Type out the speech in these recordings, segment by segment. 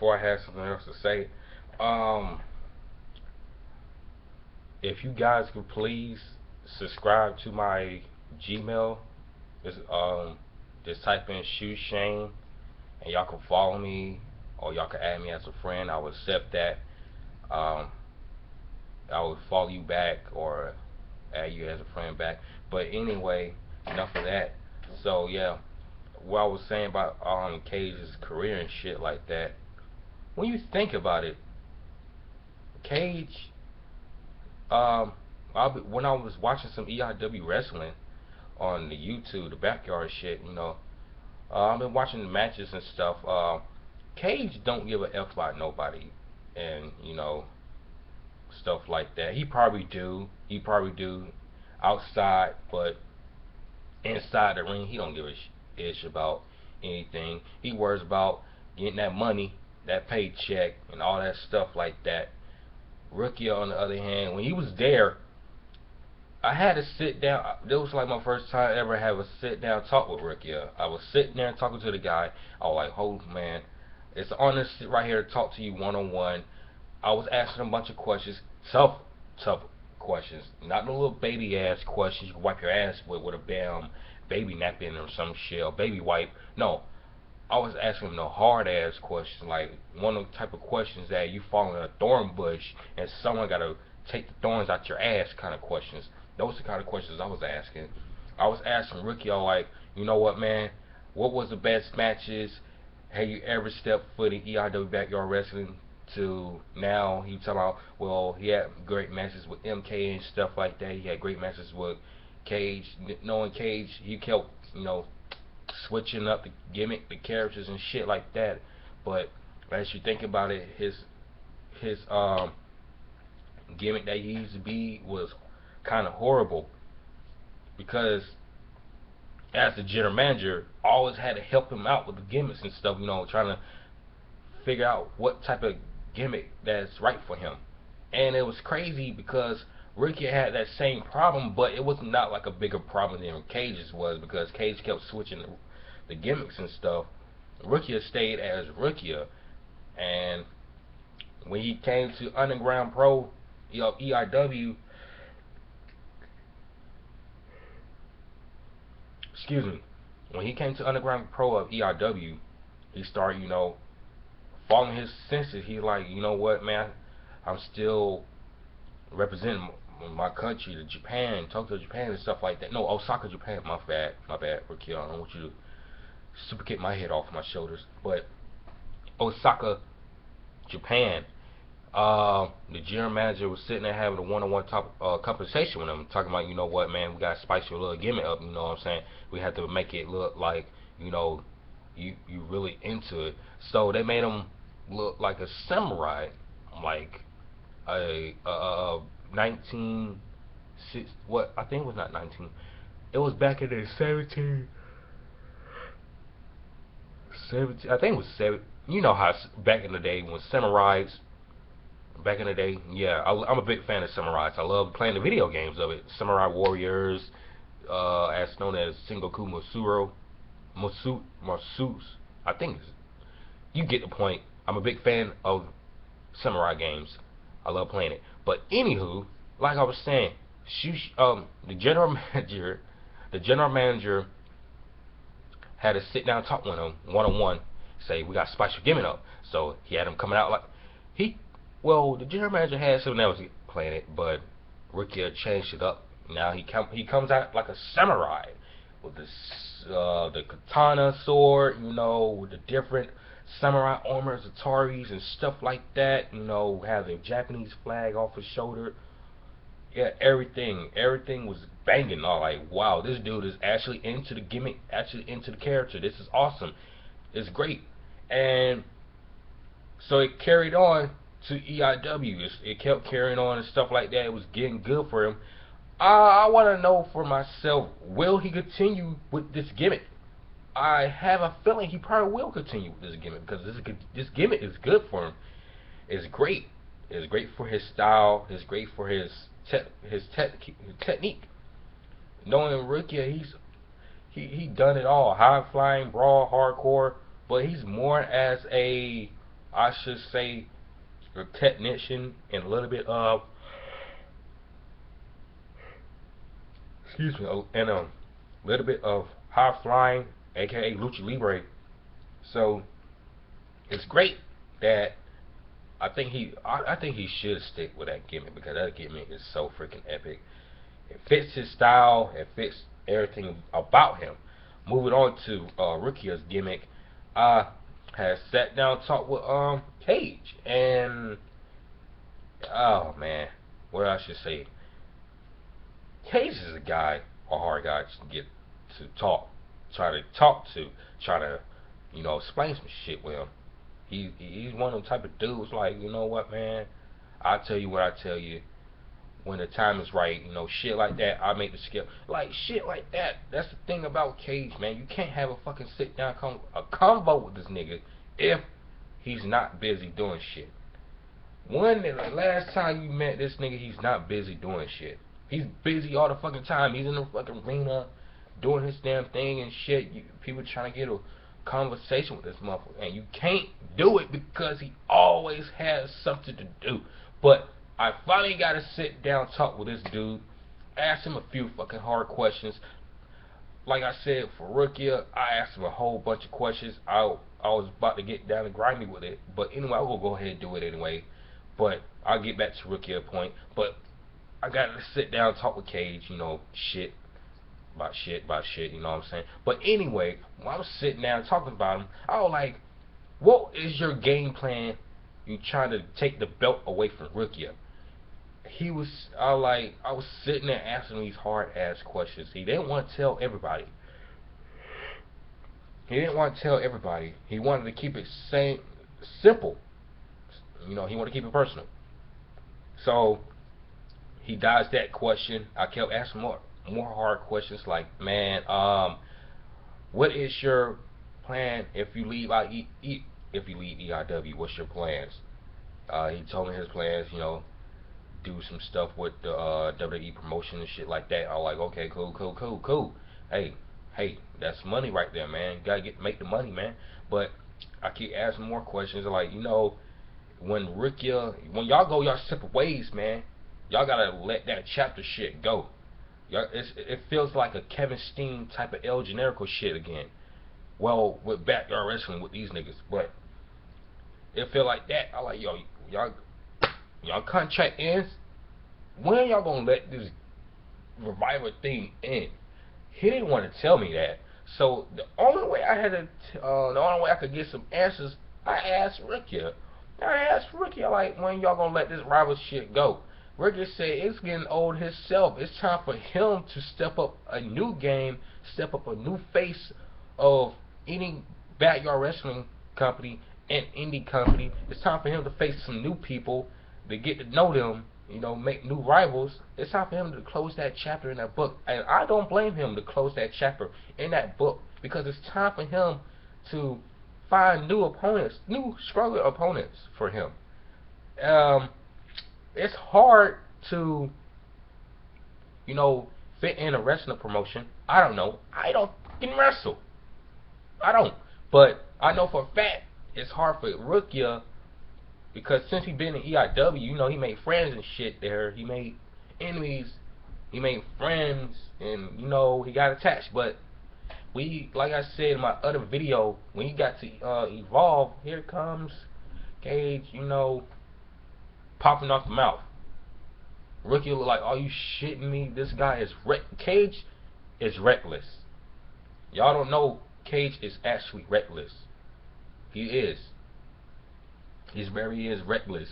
before I have something else to say, um, if you guys could please subscribe to my Gmail, just just type in Shoe Shane, and y'all can follow me, or y'all can add me as a friend. I will accept that. Um, I will follow you back or add you as a friend back. But anyway, enough of that. So yeah, what I was saying about Cage's career and shit like that. When you think about it, Cage, um, when I was watching some EIW wrestling on the YouTube, the backyard shit, I've been watching the matches and stuff. Cage don't give a f about nobody, and stuff like that. He probably do. He probably do outside, but inside the ring, he don't give a ish about anything. He worries about getting that money, that paycheck, and all that stuff like that. Rookie, on the other hand, when he was there, I had to sit down. This was like my first time ever have a sit down talk with Rookie. I was sitting there talking to the guy. I was like, "Oh man, it's an honor to sit right here to talk to you one on one." I was asking him a bunch of questions, tough questions, not no little baby ass questions you can wipe your ass with a damn baby napkin or some shit, or baby wipe. No, I was asking him the hard ass questions, like one of the type of questions that you fall in a thorn bush and someone gotta take the thorns out your ass kind of questions. Those are the kind of questions I was asking. I was asking Ricky, all like, you know what, man? What was the best matches? Have you ever stepped foot in EIW Backyard Wrestling? To now, he talking about, well, he had great matches with MK and stuff like that. He had great matches with Cage. Knowing Cage, he kept, switching up the gimmick, the characters and shit like that. But as you think about it, his gimmick that he used to be was kind of horrible, because as the general manager, I always had to help him out with the gimmicks and stuff. Trying to figure out what type of gimmick that's right for him. And it was crazy because Ricky had that same problem, but it was not like a bigger problem than Cage's was, because Cage kept switching the gimmicks and stuff. Ricky stayed as Ricky, and when he came to Underground Pro, EIW, excuse me, when he came to Underground Pro of EIW, he started, following his senses. He's like, you know what, man, I'm still representing my country, to Japan, Tokyo, Japan, and stuff like that. No, Osaka, Japan. My bad, Ricky. I don't want you to super kick my head off my shoulders. But Osaka, Japan. The general manager was sitting there having a one-on-one conversation with him, talking about, you know what, man, we gotta spice your little gimmick up. You know what I'm saying? We have to make it look like, you really into it. So they made him look like a samurai, like a 19 what I think it was not 19. It was back in the 17. I think it was 7. You know how back in the day when samurais, back in the day, yeah, I'm a big fan of samurais. I love playing the video games of it. Samurai Warriors, as known as Sengoku Masus. I think you get the point. I'm a big fan of samurai games. I love playing it. But anywho, like I was saying, the general manager had to sit down and talk with him one on one. Say, we got to spice your gimmick up. So he had him coming out like he. Well, the general manager had someone else playing it, but Ricky changed it up. Now he comes out like a samurai with the katana sword, with the different samurai armors, Ataris, and stuff like that. Have the Japanese flag off his shoulder. Yeah, everything was banging. All like, wow, this dude is actually into the gimmick, actually into the character. This is awesome. It's great. And so it carried on to EIW. It kept carrying on and stuff like that. It was getting good for him. I want to know for myself, will he continue with this gimmick? I have a feeling he probably will continue with this gimmick, because this gimmick is good for him. It's great. It's great for his style. It's great for his technique. Knowing Ricky, he done it all. High flying, brawl, hardcore, but he's more as a I should say, a technician and a little bit of, excuse me, and a little bit of high flying, aka lucha libre. So it's great that I think he should stick with that gimmick because that gimmick is so freaking epic. It fits his style. It fits everything about him. Moving on to Rukia's gimmick, I had sat down and talked with Cage, and oh man, what I should say, Cage is a guy, a hard guy to get to talk to, try to explain some shit with him. He's one of them type of dudes like, you know what, man, I tell you what I tell you when the time is right, shit like that. I make the skip, like shit like that. That's the thing about Cage, man. You can't have a fucking sit down a combo with this nigga if he's not busy doing shit. The last time you met this nigga, he's not busy doing shit. He's busy all the fucking time. He's in the fucking arena doing his damn thing and shit. People trying to get a conversation with this motherfucker, and you can't do it because he always has something to do. But I finally got to sit down, talk with this dude, ask him a few fucking hard questions. Like I said, for Rukia, I asked him a whole bunch of questions. I was about to get down and grimy with it, but anyway, I'm gonna go ahead and do it anyway. But I'll get back to Rukia point. But I got to sit down and talk with Cage, shit about shit, you know what I'm saying? But anyway, when I was sitting down talking about him, I was like, what is your game plan? You trying to take the belt away from Rukia? I was sitting there asking these hard ass questions. He didn't want to tell everybody. He didn't want to tell everybody. He wanted to keep it simple. He wanted to keep it personal. So he dodged that question. I kept asking more hard questions like, man, what is your plan if you leave EIW? What's your plans? He told me his plans, do some stuff with the WWE promotion and shit like that. I was like, okay, cool. Hey, that's money right there, man. You gotta make the money, man. But I keep asking more questions, like, when y'all go y'all separate ways, man, y'all gotta let that chapter shit go. It feels like a Kevin Steen type of El Generico shit again. Well, with backyard wrestling with these niggas, but it feel like that. I like, y'all contract ends. When y'all gonna let this Revival thing end? He didn't want to tell me that. So the only way I could get some answers, I asked Ricky, like, when y'all gonna let this rival shit go? Ricky said it's getting old himself. It's time for him to step up a new game, step up a new face of any backyard wrestling company and indie company. It's time for him to face some new people, to get to know them, make new rivals. It's time for him to close that chapter in that book. And I don't blame him to close that chapter in that book, because it's time for him to find new opponents, new stronger opponents for him. It's hard to, fit in a wrestling promotion. I don't know. I don't fucking wrestle. I don't. But I know for a fact it's hard for Rukia, because since he been in EIW, he made friends and shit there. He made enemies. He made friends, and he got attached. But like I said in my other video, when he got to Evolve, here comes Cage, popping off the mouth. Rookie look like, are you shitting me? This guy is Cage is reckless. Y'all don't know Cage is actually reckless. He is. He's reckless.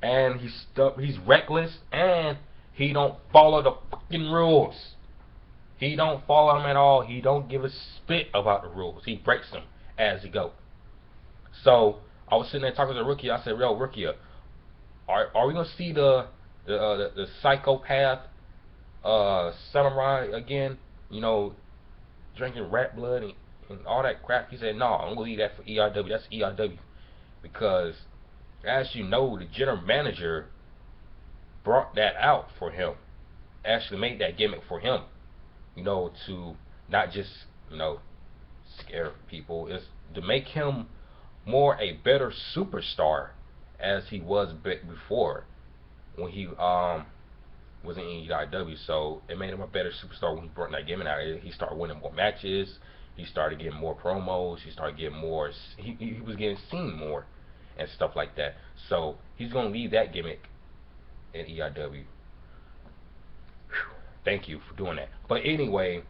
And he's reckless, and he don't follow the fucking rules. He don't follow them at all. He don't give a spit about the rules. He breaks them as he go. So I was sitting there talking to the Rookie. I said, yo, Rookie, are we gonna see the psychopath samurai again? Drinking rat blood and all that crap. He said, no, I'm gonna leave that for EIW. That's EIW, because as you know, the general manager brought that out for him. Actually made that gimmick for him. To not just scare people. It's to make him more a better superstar as he was before when he was in INDY. So it made him a better superstar when he brought that gimmick out. He started winning more matches. He started getting more promos. He started getting more. He was getting seen more and stuff like that. So he's gonna leave that gimmick in EIW. Thank you for doing that. But anyway,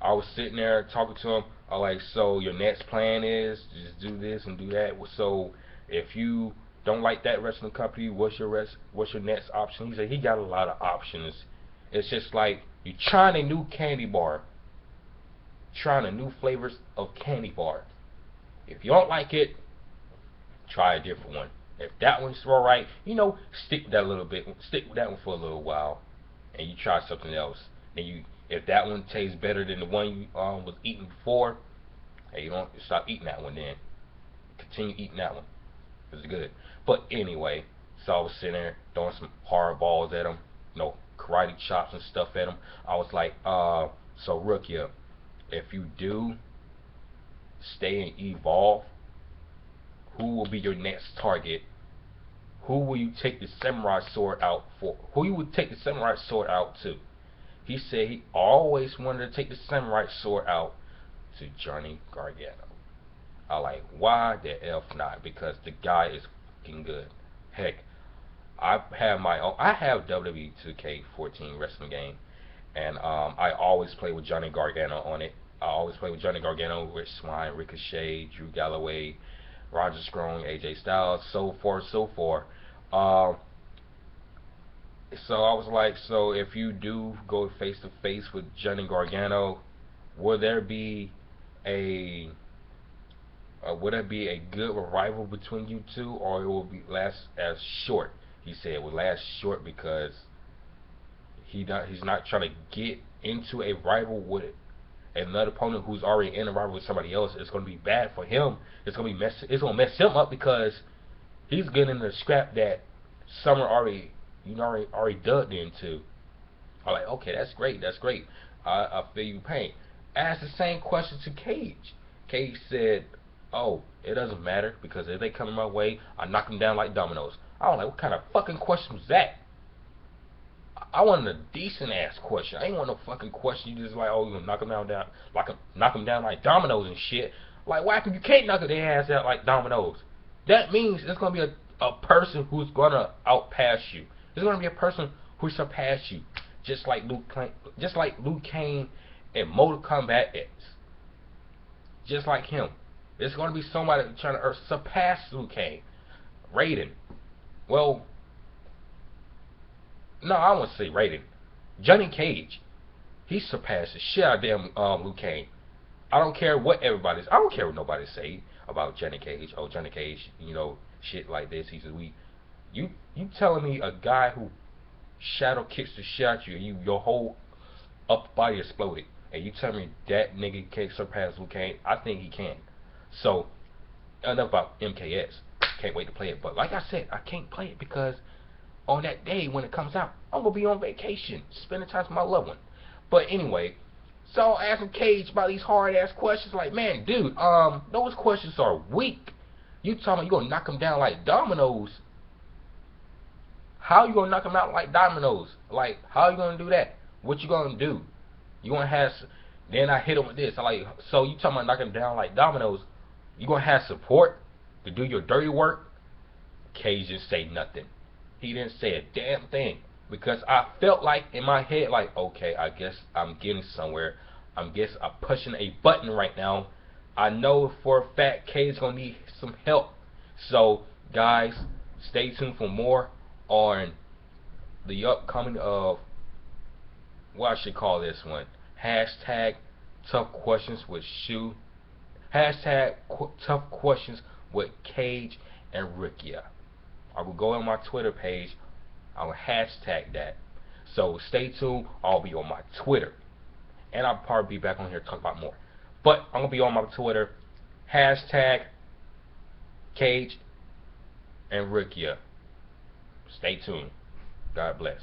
I was sitting there talking to him. I like, so your next plan is just do this and do that. So if you don't like that wrestling company, what's your next option? He said he got a lot of options. It's just like you trying a new candy bar, trying a new flavors of candy bar. If you don't like it, try a different one. If that one's alright, stick with that a little bit. Stick with that one for a little while, and you try something else. Then if that one tastes better than the one you was eating before, hey, you don't stop eating that one. Then continue eating that one. It's good. But anyway, so I was sitting there throwing some hard balls at him, karate chops and stuff at him. I was like, so Rukia, if you do stay and evolve, who will be your next target? Who will you take the samurai sword out for? Who you would take the samurai sword out to? He said he always wanted to take the samurai sword out to Johnny Gargano. I like, why the F not? Because the guy is fucking good. Heck, I have WWE 2K14 wrestling game, and I always play with Johnny Gargano on it. I always play with Johnny Gargano, Rich Swann, Ricochet, Drew Galloway, Roger Strong, AJ Styles, so forth, so forth. So I was like, so if you do go face to face with Johnny Gargano, will there be a good rival between you two, or it will be last as short? He said it will last short because he's not trying to get into a rival with another opponent who's already in a rival with somebody else. It's going to be bad for him. It's going to mess him up because he's getting the scrap that Summer already dug into. I'm like, okay, that's great. I feel you pain. Asked the same question to Cage. Cage said, oh, it doesn't matter because if they come my way, I knock them down like dominoes. I was like, what kind of fucking question was that? I wanted a decent ass question. I ain't want no fucking question. You just like, oh, you gonna knock them down like dominoes and shit. Like, why you can't knock their ass out like dominoes? That means it's gonna be a person who's gonna outpass you. There's gonna be a person who surpass you, just like Luke Kane in Mortal Kombat X. Just like him. There's gonna be somebody trying to surpass Luke Kane. Raiden. Well, no, I won't say Raiden. Johnny Cage. He surpassed the shit out of damn Luke Kane. I don't care what nobody say about Johnny Cage. Oh, Johnny Cage, shit like this. He says you telling me a guy who shadow kicks the shit out you and your whole upper body exploded, and you tell me that nigga can't surpass Luke Kane? I think he can. So enough about MKS. Can't wait to play it. But like I said, I can't play it because on that day when it comes out, I'm gonna be on vacation, spending time with my loved one. But anyway, so I asked Cage about these hard ass questions. Like, man, dude, those questions are weak. You talking about you gonna knock them down like dominoes? How you gonna knock them out like dominoes? Like, how you gonna do that? What you gonna do? You gonna have? Then I hit him with this. I like, so you talking about knocking them down like dominoes? You gonna have support to do your dirty work? Cage didn't say nothing. He didn't say a damn thing because I felt like in my head, like, okay, I guess I'm getting somewhere. I'm pushing a button right now. I know for a fact Cage gonna need some help. So guys, stay tuned for more on the upcoming of what I should call this one. Hashtag tough questions with Shu. Hashtag tough questions with Cage and Rukia. I will go on my Twitter page. I will hashtag that. So stay tuned. I'll be on my Twitter. And I'll probably be back on here to talk about more. But I'm going to be on my Twitter. Hashtag Cage and Rukia. Stay tuned. God bless.